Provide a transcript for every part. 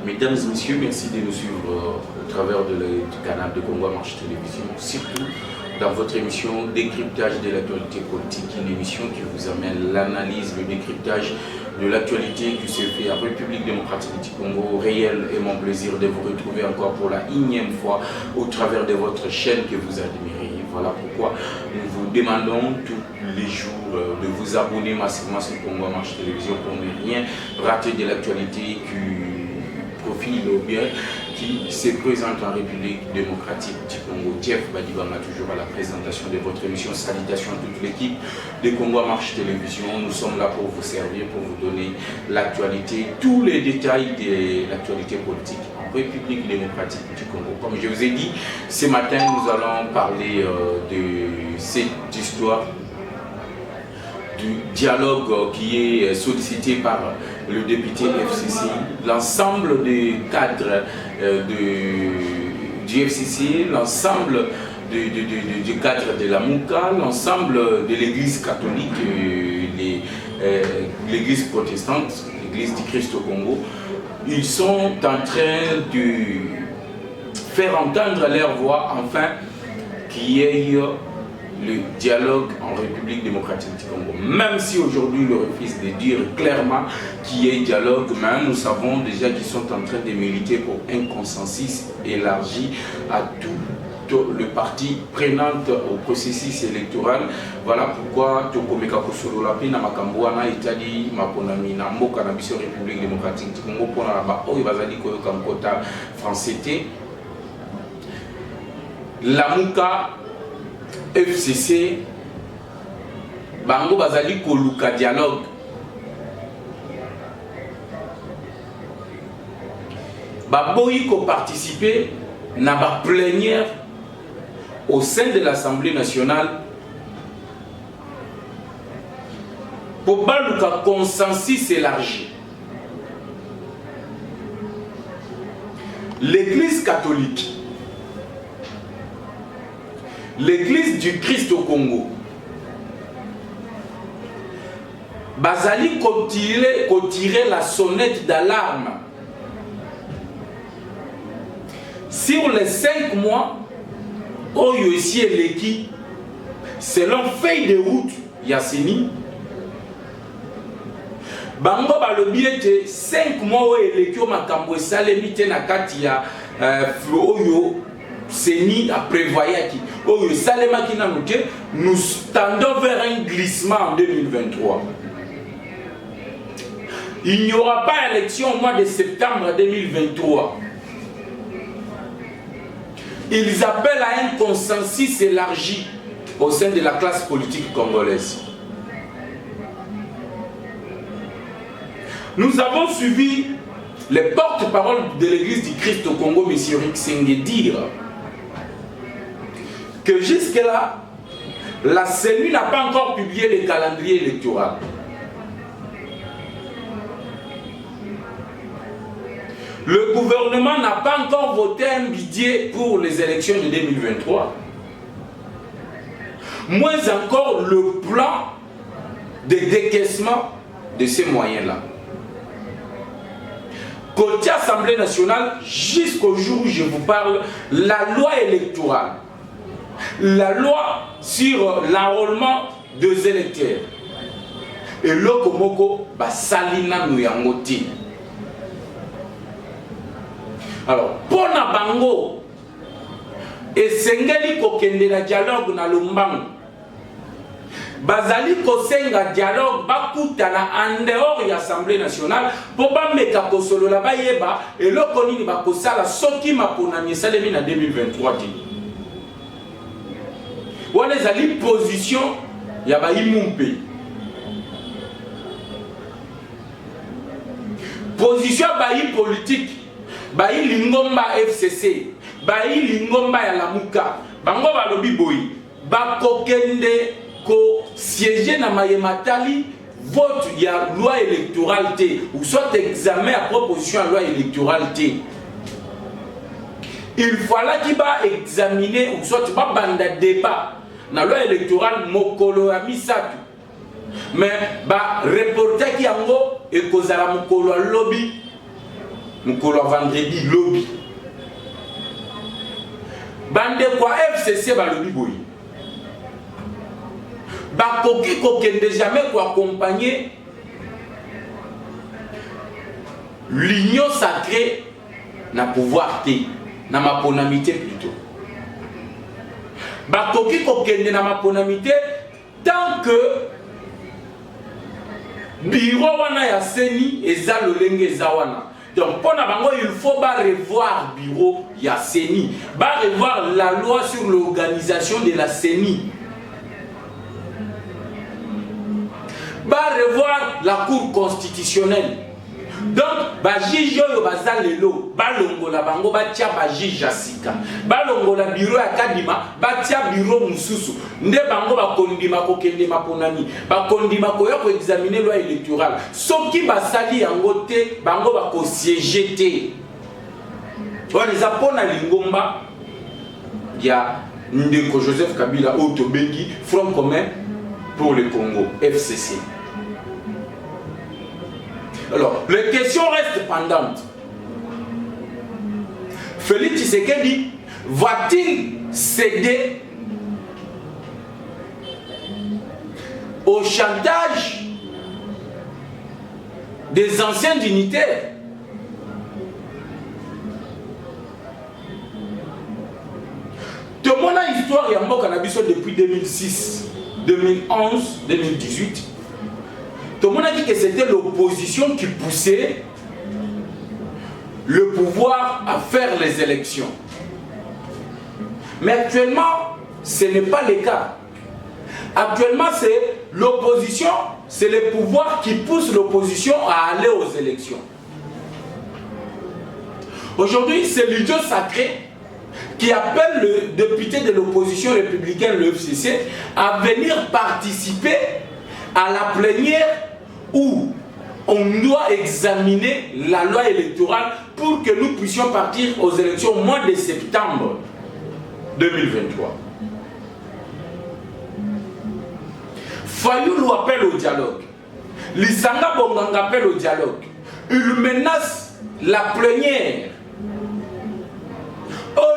Mesdames et messieurs, merci de nous suivre au travers du canal de Congo Marche Télévision, surtout dans votre émission Décryptage de l'actualité politique, une émission qui vous amène l'analyse, le décryptage de l'actualité qui se fait en République démocratique du Congo. Réel est mon plaisir de vous retrouver encore pour la énième fois au travers de votre chaîne que vous admirez. Voilà pourquoi nous vous demandons tous les jours de vous abonner massivement sur Congo Marche Télévision pour ne rien rater de l'actualité qui profile ou bien qui se présente en République démocratique du Congo. Jeff Badibanga toujours à la présentation de votre émission. Salutations à toute l'équipe de Congo Marche Télévision. Nous sommes là pour vous servir, pour vous donner l'actualité, tous les détails de l'actualité politique en République démocratique du Congo. Comme je vous ai dit, ce matin nous allons parler de cette histoire du dialogue qui est sollicité par le député FCC, l'ensemble des cadres du FCC, l'ensemble du cadre de la MUCA, l'ensemble de l'église catholique, l'église protestante, l'église du Christ au Congo. Ils sont en train de faire entendre leur voix afin qu'il y ait le dialogue en République démocratique du Congo. Même si aujourd'hui ils refusent de dire clairement qu'il y ait dialogue, mais nous savons déjà qu'ils sont en train de militer pour un consensus élargi à tout le parti prenante au processus électoral. Voilà pourquoi Tokomeka Kosolola Pina Makambuana Itali Maponami Namboka na biso République démocratique du Congo pour la ba oyo bazali ko kankota français. La MUCA FCC bango bazali koluka dialogue baboyi ko participer na ba plénière au sein de l'Assemblée nationale pour baluka consensus élargi. L'église catholique, l'église du Christ au Congo, bazali tirer la sonnette d'alarme sur les 5 mois où ici et l'équipe, selon feuille de route Yassini, bango balobi ete 5 mois où l'équipe makambo esalemi te na kati ya oyo Seni a prévoyé qui nous tendons vers un glissement en 2023. Il n'y aura pas d'élection au mois de septembre 2023. Ils appellent à un consensus élargi au sein de la classe politique congolaise. Nous avons suivi les porte-paroles de l'église du Christ au Congo, M. Rick Senge, dire que jusque-là, la CENI n'a pas encore publié le calendrier électoral. Le gouvernement n'a pas encore voté un budget pour les élections de 2023. Moins encore le plan de décaissement de ces moyens-là. Côté Assemblée nationale, jusqu'au jour où je vous parle, la loi électorale, la loi sur l'enrôlement des électeurs et le Komoko Basalina Nuyangoti. Alors, pour na bango et sengeli kokende na dialogue na Lumbango, bazali kosenga dialogue bakutana en dehors de l'Assemblée nationale pour bameka kosolola bayeba et le konini bakosala soki maponami esalemi na 2023 ti. Wana ezali position ya baimumpe. Position bayi politique, bayi lingomba FCC, bayi lingomba ya la MUCA. Bango balobi boyi, bakokende ko siéger na mayematali vote ya loi électorale T ou soit examen à proposition à loi électorale T. Il fallait qu'il va examiner ou soit pas banda débat na loi électorale mokolo ya misatu. Mais ba reporter ki yango e kozala mokolo lobby mukolo vendredi lobby bande kwa FCC balobi boyi bakoki kokende jamais ko accompagner l'union sacrée na pouvoir te na maponamité plutôt bakoki kokende na maponamité tant que bureau wana ya seni eza lolenge eza wana. Donc pour Nabango, il faut revoir le bureau ya CENI, revoir la loi sur l'organisation de la CENI, revoir la Cour constitutionnelle. Donc, juge yo bazalelo, balongola bango batia juge Jasika, balongola bureau ya Kadima, batia bureau mususu. Nde bango bakondima kokende maponani, bakondima koya ko examiner loi électorale. Soki basali yango te, bango bako siéger te. On les apona lingomba ya Ndeko Joseph Kabila Otobengi, Front commun pour le Congo, FCC. Alors, les questions restent pendantes. Félix Tshisekedi va-t-il céder au chantage des anciens dignitaires? Tout le monde a histoire et en cannabis depuis 2006, 2011, 2018. Tout le monde a dit que c'était l'opposition qui poussait le pouvoir à faire les élections. Mais actuellement, ce n'est pas le cas. Actuellement, c'est l'opposition, c'est le pouvoir qui pousse l'opposition à aller aux élections. Aujourd'hui, c'est l'union sacrée qui appelle le député de l'opposition républicaine, le FCC, à venir participer à la plénière où on doit examiner la loi électorale pour que nous puissions partir aux élections au mois de septembre 2023. Fayoulou appelle au dialogue. Lisanga Bonganga appelle au dialogue. Il menace la plénière.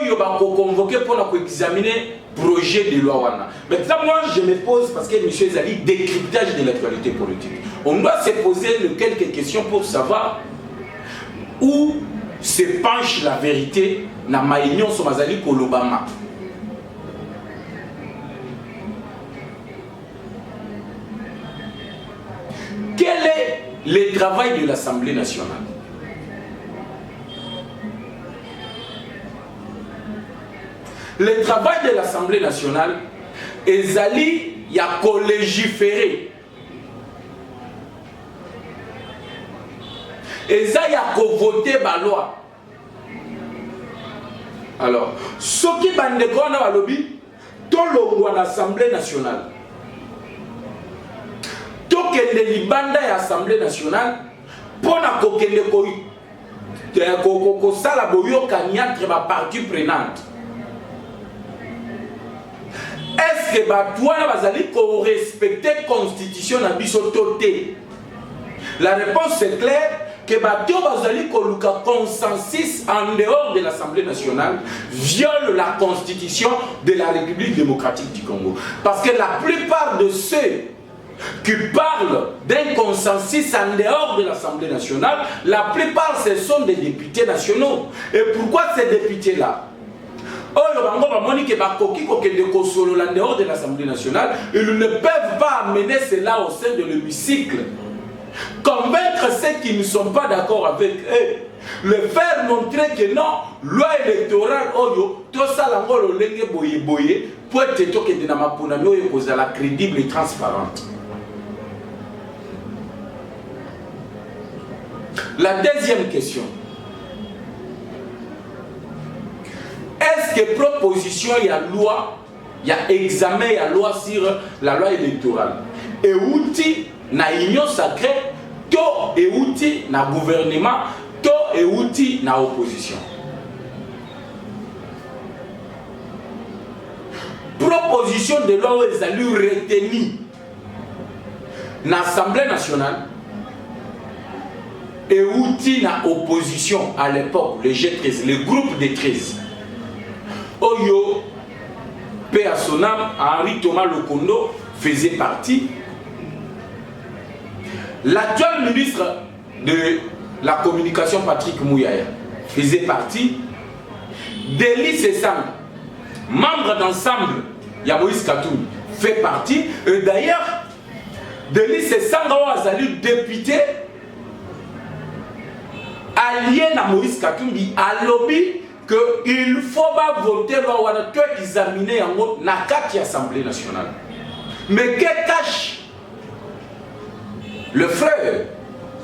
Il va convoquer pour examiner le projet de loi wana. Maintenant, moi, je me pose, parce que M. Zali, décryptage de l'actualité politique. On doit se poser quelques questions pour savoir où se penche la vérité dans ma union sur Mazali Kolobama. Quel est le travail de l'Assemblée nationale? Le travail de l'Assemblée nationale est allé à collégiférer. Et ça, il y a voter la loi. Alors, ce qui est dans le lobby, tout le l'Assemblée nationale, tout le libanda de l'Assemblée nationale, pour la partie prenante. Est-ce que toi, vous respectez la constitution de Bisototé? La réponse est claire que le consensus en dehors de l'Assemblée nationale viole la constitution de la République démocratique du Congo. Parce que la plupart de ceux qui parlent d'un consensus en dehors de l'Assemblée nationale, la plupart ce sont des députés nationaux. Et pourquoi ces députés-là? En dehors de l'Assemblée nationale, ils ne peuvent pas amener cela au sein de l'hémicycle. Convaincre ceux qui ne sont pas d'accord avec eux, le faire montrer que non, loi électorale, tout ça, pour être la crédible et transparente. La deuxième question. Est-ce que proposition, il y a loi, il y a examen, il y a loi sur la loi électorale? Et outil, na union sacrée, to et outil, na gouvernement, to et outil, na opposition. Proposition de loi, ils ont retenu l'Assemblée nationale. et outil na opposition à l'époque, le G13, le groupe des 13. Oyo, paix à son âme, Henri Thomas Lokondo faisait partie. L'actuel ministre de la communication, Patrick Mouyaya, faisait partie. Delis Essang, membre d'ensemble, Moïse Katumbi, fait partie. Et d'ailleurs, Delis Essang a été député allié à Moïse Katumbi à lobby qu'il faut pas voter loi que examiner en haut na carte Assemblée nationale. Mais que cache le frère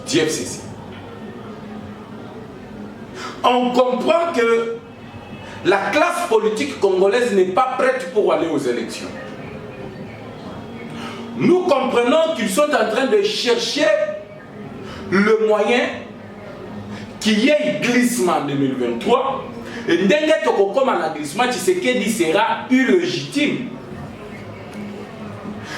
du FCC? On comprend que la classe politique congolaise n'est pas prête pour aller aux élections. Nous comprenons qu'ils sont en train de chercher le moyen qu'il y ait glissement en 2023. Et dès que comme un glissement, Tshisekedi sera illégitime.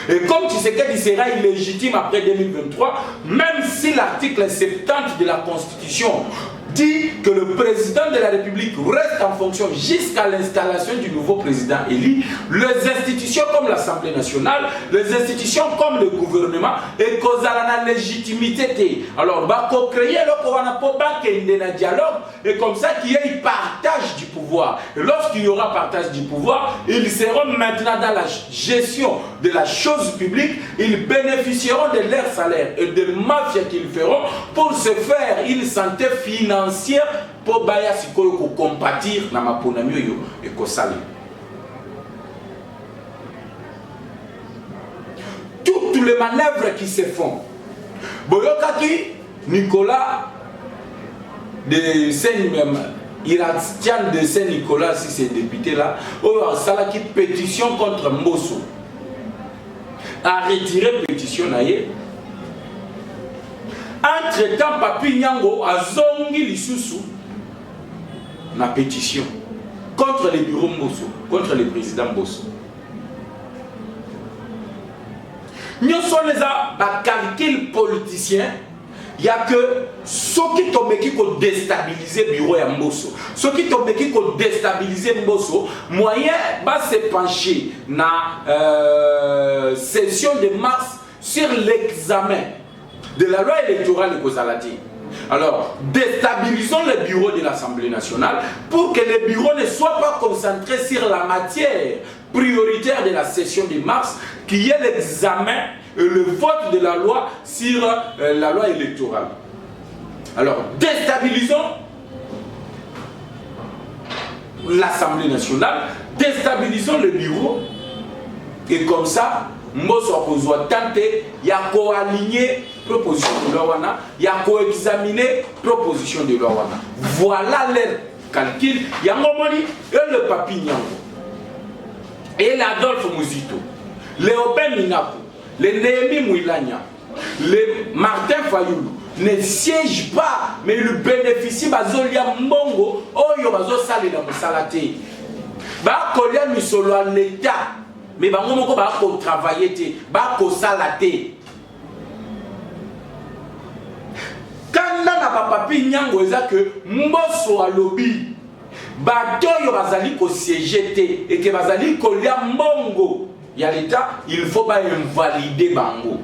Et comme Tshisekedi sera illégitime après 2023, même si l'article 70 de la Constitution dit que le président de la République reste en fonction jusqu'à l'installation du nouveau président élu, les institutions comme l'Assemblée nationale, les institutions comme le gouvernement, et qu'on a la légitimité. Alors, il faut créer un dialogue, et comme ça qu'il y ait partage du pouvoir. Et lorsqu'il y aura partage du pouvoir, ils seront maintenant dans la gestion de la chose publique, ils bénéficieront de leur salaire et de mafias qu'ils feront pour se faire une santé financière pour baya sikoyo ko compatir na maponami yo et ko sali. Toutes les manœuvres qui se font. Boyokaki Nicolas de Saint-Même, Iratien de Saint-Nicolas, si c'est député là, a salaki pétition contre Mbosso. A retiré pétition naïe. Entre-temps, Papi Nyango a zongi lisusu na pétition contre les bureaux Mbosso, contre le président Mbosso. Nous sommes les calculs politiciens. Il n'y a que ceux qui tombent qui ont déstabilisé le bureau de Mbosso. Ceux qui tombent qui ont déstabilisé Mbosso, moyen va se pencher dans la session de mars sur l'examen de la loi électorale de Kozalati. Alors, déstabilisons le bureau de l'Assemblée nationale pour que le bureau ne soit pas concentré sur la matière prioritaire de la session de mars, qui est l'examen et le vote de la loi sur la loi électorale. Alors, déstabilisons l'Assemblée nationale, déstabilisons le bureau, et comme ça, Mbosso a tenté, il y a co-aligné proposition de loi wana, il y a co-examiné proposition de loi wana. Voilà leur calcul. Il y a Momoni et le Papi Nyango, et l'Adolphe Muzito, Léoben Minapo, le Néhémie Mouilania, le Martin Fayoulou ne siègent pas, mais ils bénéficient de Mbongo, Oyo Bazo Sali dans Moussalate. Ba Kolia Misolo en l'État. Mais bango moko ba ko travailler te ba ko sala te kanda na ba Papi Nyango eza que Mbosso a lobby bato yo bazali ko siéger te et que bazali ko lia mbongo ya l'état, il faut pas invalider bango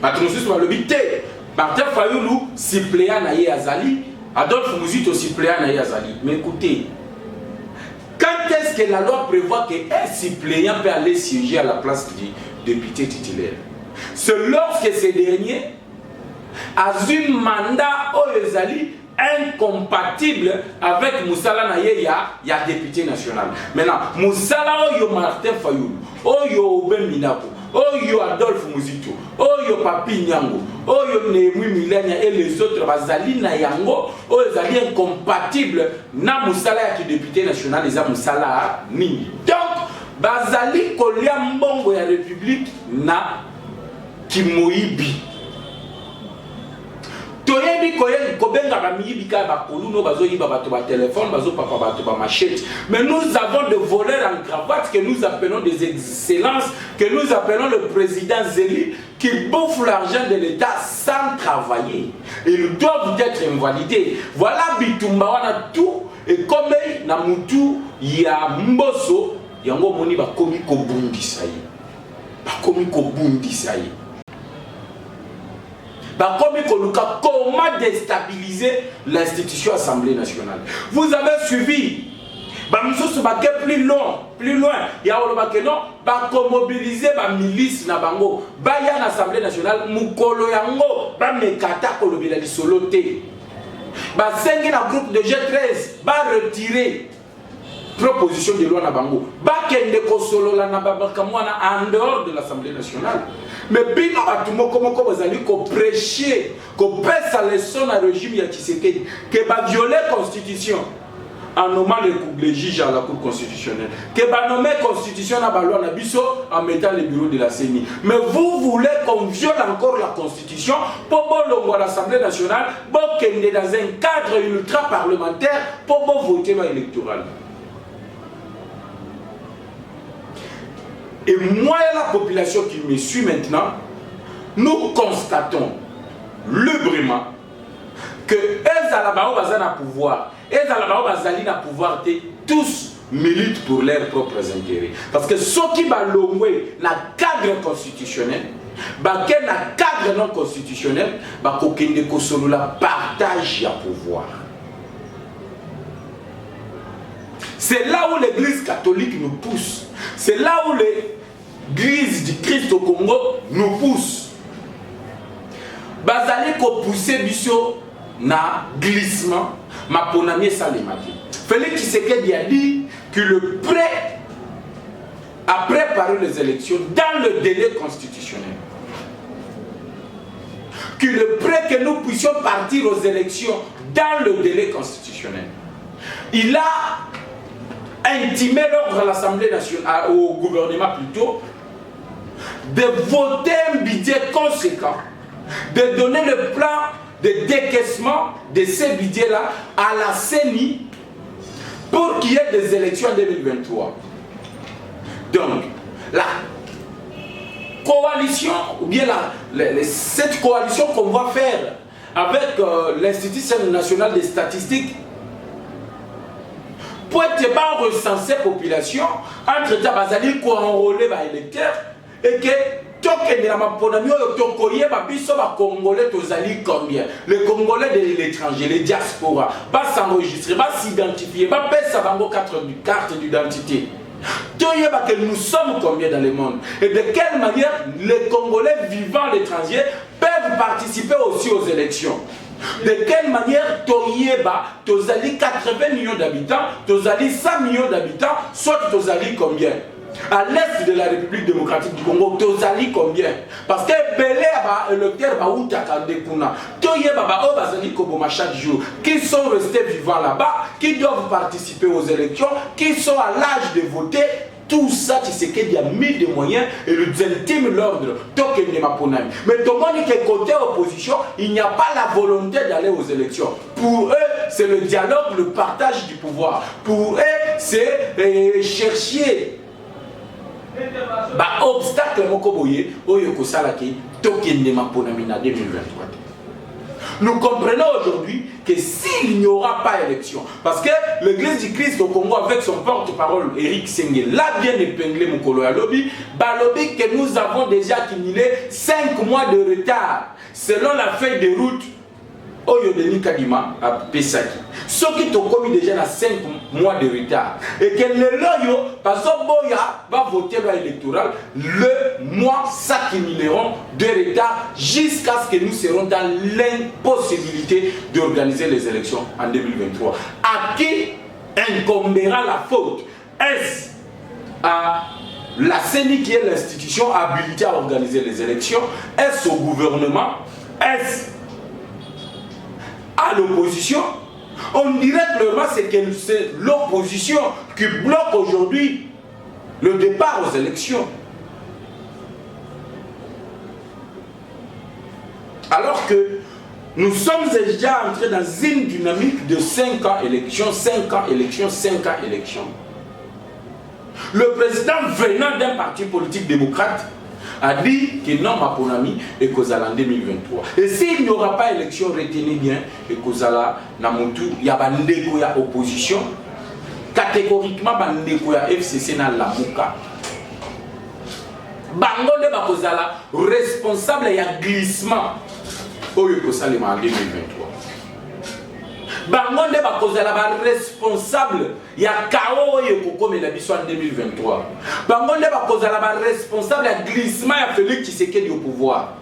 bato mosusu ba lobby te. Martin Fayoulou suppléant na ye azali, Adolphe Muzito suppléant na ye azali. Mais écoutez, quand est-ce que la loi prévoit qu'un suppléant peut aller siéger à la place du député titulaire? C'est lorsque ces derniers a un mandat incompatible avec Moussala Naye, il y a député national. Maintenant, Moussala Oyo Martin Fayoulou, Oyo Ben Minapo, Oyo Adolphe Muzito, Oyo Papi Nyango, Oyo Néhémie Milania et les autres Bazali Nayango, Oyo Zali incompatible na Moussala qui député national, les Moussala Nini. Donc, Bazali Kolia Mbongo ya République na Kimoibi. Toyebi Koyen kobenga ba miyibika ba koluno bazo yiba bato ba téléphone bazo papa bato ba machette. Mais nous avons des voleurs en cravate que nous appelons des excellences, que nous appelons le président Zéli, qui bouffent l'argent de l'État sans travailler. Ils doivent être invalidés. Voilà bitumba wana tout et comme na mutu ya mboso yango moni ba komi ko bundisa yi. Ba komi ko bundisa yi. Comment déstabiliser l'institution Assemblée nationale. Vous avez suivi. Plus loin. Il y a mobiliser la milice na bango. Baya l'Assemblée nationale. Mukolo yango. Ba mekata kolobila di solote. Ba sengi na groupe de G13. Ba retirer proposition de loi na bango. Ba kende kosolo la na babakamwana en dehors de l'Assemblée nationale. Mais bino batumo comment vous allez prêcher, qu'on pèse à leçon à régime ya Tshisekedi, que va violer la constitution en nommant les juges à la Cour constitutionnelle, que va nommer la constitution à la loi en mettant le bureau de la CENI. Mais vous voulez qu'on viole encore la constitution pour l'Assemblée nationale, pour qu'elle est dans un cadre ultra parlementaire pour voter l'électoral. Et moi et la population qui me suit maintenant, nous constatons librement que les Alabao bazana pouvoir, les Alabao bazali na pouvoir, tous militent pour leurs propres intérêts. Parce que ceux qui balongwe na cadre constitutionnel, na cadre non constitutionnel, kokende kosolo la partage ya pouvoir. C'est là où l'église catholique nous pousse. C'est là où l'église du Christ au Congo nous pousse. Bazali ko pousser biso na glissement, ma ponamier salimati. Félix Tshisekedi a dit que le prêt a préparé les élections dans le délai constitutionnel. Que le prêt que nous puissions partir aux élections dans le délai constitutionnel. Il a intimé l'ordre à l'Assemblée nationale, au gouvernement plutôt, de voter un budget conséquent, de donner le plan de décaissement de ces budgets-là à la CENI pour qu'il y ait des élections en 2023. Donc, la coalition, ou bien cette coalition qu'on va faire avec l'Institut national des statistiques, pour être pas recenser la population, entre Tabazali qui enrôler les électeurs, et que token de la maponamio tokoye babiso ba Congolais tozali combien? Les Congolais de l'étranger, les diasporas, va s'enregistrer, va s'identifier, va payer sa bango carte d'identité. Que nous sommes combien dans le monde? Et de quelle manière les Congolais vivant à l'étranger peuvent participer aussi aux élections? De quelle manière Toyeba, Tozali 80 millions d'habitants, Tozali 100 millions d'habitants, soit Tozali combien? À l'est de la République démocratique du Congo, Tozali combien? Parce que Belé a électeur Baoutaka-Dekuna, Toyeba Bazali Koboma chaque jour, qui sont restés vivants là-bas, qui doivent participer aux élections, qui sont à l'âge de voter. Tout ça, tu sais qu'il y a mis des moyens et le intime l'ordre. Mais tout le monde qui est côté opposition, il n'y a pas la volonté d'aller aux élections. Pour eux, c'est le dialogue, le partage du pouvoir. Pour eux, c'est chercher obstacle mokoboye oyoko salaki tokende maponamina 2023. Nous comprenons aujourd'hui que s'il n'y aura pas élection, parce que l'église du Christ au Congo avec son porte-parole Eric Senge l'a bien épinglé Mukolo Yalobi, Balobi que nous avons déjà accumulé 5 mois de retard selon la feuille de route Oyo Denis Kadima à Pesaki. Ceux qui ont commis déjà 5 mois de retard et que le loyo, parce que Boya va voter dans l'électoral, le mois s'accumuleront de retard jusqu'à ce que nous serons dans l'impossibilité d'organiser les élections en 2023. À qui incombera la faute? Est-ce à la CENI qui est l'institution habilitée à organiser les élections? Est-ce au gouvernement? Est-ce à l'opposition? On dirait clairement que c'est l'opposition qui bloque aujourd'hui le départ aux élections. Alors que Nous sommes déjà entrés dans une dynamique de 5 ans élection, 5 ans élection, 5 ans élection. Le président venant d'un parti politique démocrate a dit que non, ma ami, et Kozala en 2023. Et s'il n'y aura pas élection, retenez bien, et Kozala, Namutu, il y a bandeko, il y a opposition. Catégoriquement, bandeko, il y a FCC dans la Mouka. Bango de Bakozala, responsable, il y a glissement. Oyo Kosalema en 2023. Bango de Bakozala, responsable, il y a KO et Koko Melabiso en 2023. Bango de Bakozala, responsable, il y a glissement, il y a Félix Tshisekedi au pouvoir.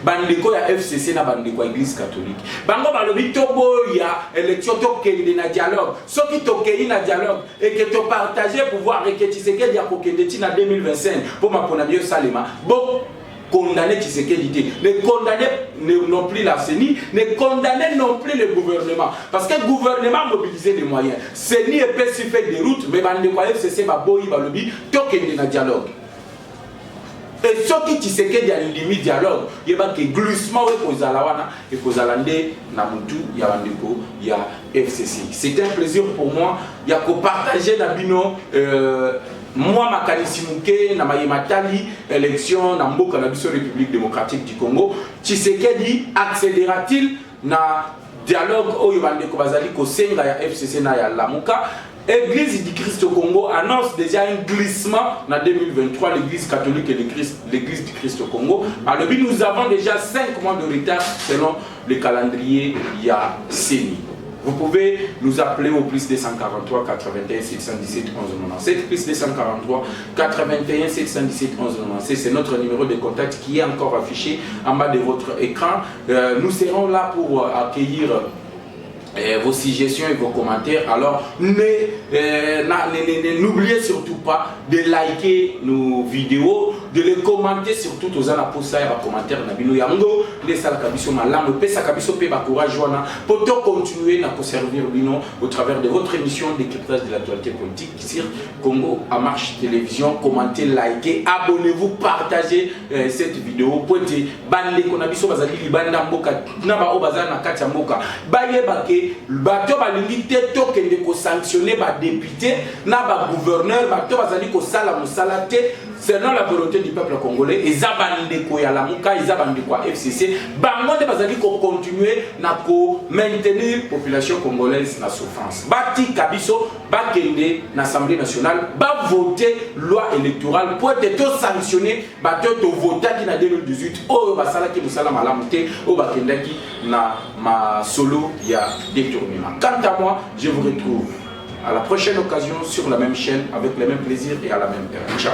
Bandeko ya FCC na bandeko église catholique. Bango balobi tobo ya élection to kende na dialogue. Ce qui to kende na dialogue et que to partager pouvoir et que Tshisekedi ya kokende ti na 2025 pour ma pona mieux salema. Bon condamner Tshisekedi, ne condamner non plus la CENI, ne condamner non plus le gouvernement. Parce que le gouvernement a mobilisé des moyens. CENI est fait des routes, mais bandeko FCC ba boyi balobi to kende na dialogue. Et ce qui Tshisekedi a une limite dialogue, il y a un glissement et il y a FCC. C'est un plaisir pour moi. Il y a que partager la bino. Moi, ma Kanisimuke, na Mayematali, élection, na Mboka, na République démocratique du Congo. Tshisekedi accélère-t-il na dialogue au Yobandeko Bazali ko senga ya FCC na ya Lamuka? L'église du Christ au Congo annonce déjà un glissement en 2023, l'église catholique et l'église du Christ au Congo. Alors, nous avons déjà 5 mois de retard selon le calendrier CENI. Vous pouvez nous appeler au plus 243 81 717 11 97, plus 243 81 717 11 97. C'est notre numéro de contact qui est encore affiché en bas de votre écran. Nous serons là pour accueillir vos suggestions et vos commentaires. Alors n'oubliez surtout pas de liker nos vidéos, de les commenter surtout aux anaposa et les commentaires nabino yango de sala kabiso malamu pesa kabiso pe ba courage wana pour continuer à servir bino au travers de votre émission décryptage de l'actualité politique sur Congo à Marche Télévision. Commentez, likez, abonnez-vous, partagez cette vidéo. Pointe bande konabiso bazali libanda mboka na ba obazana kati ya mboka baye bake bato balingi te tokende ko sanctionner ba député na ba gouverneur bato bazali ko sala musala te selon la volonté du peuple congolais. Et zabandeko ya lamuka izabandeko FCC bango de bazali ko continuer na ko maintenir population congolaise na souffrance. Bati kabiso bakende na Assemblée nationale ba voter loi électorale pour être sanctionner bato to voter qui na 2018 o basala ki musala malamu te o bakendaki na ma solo ya détournement. Quant à moi, je vous retrouve à la prochaine occasion sur la même chaîne avec le même plaisir et à la même heure. Ciao.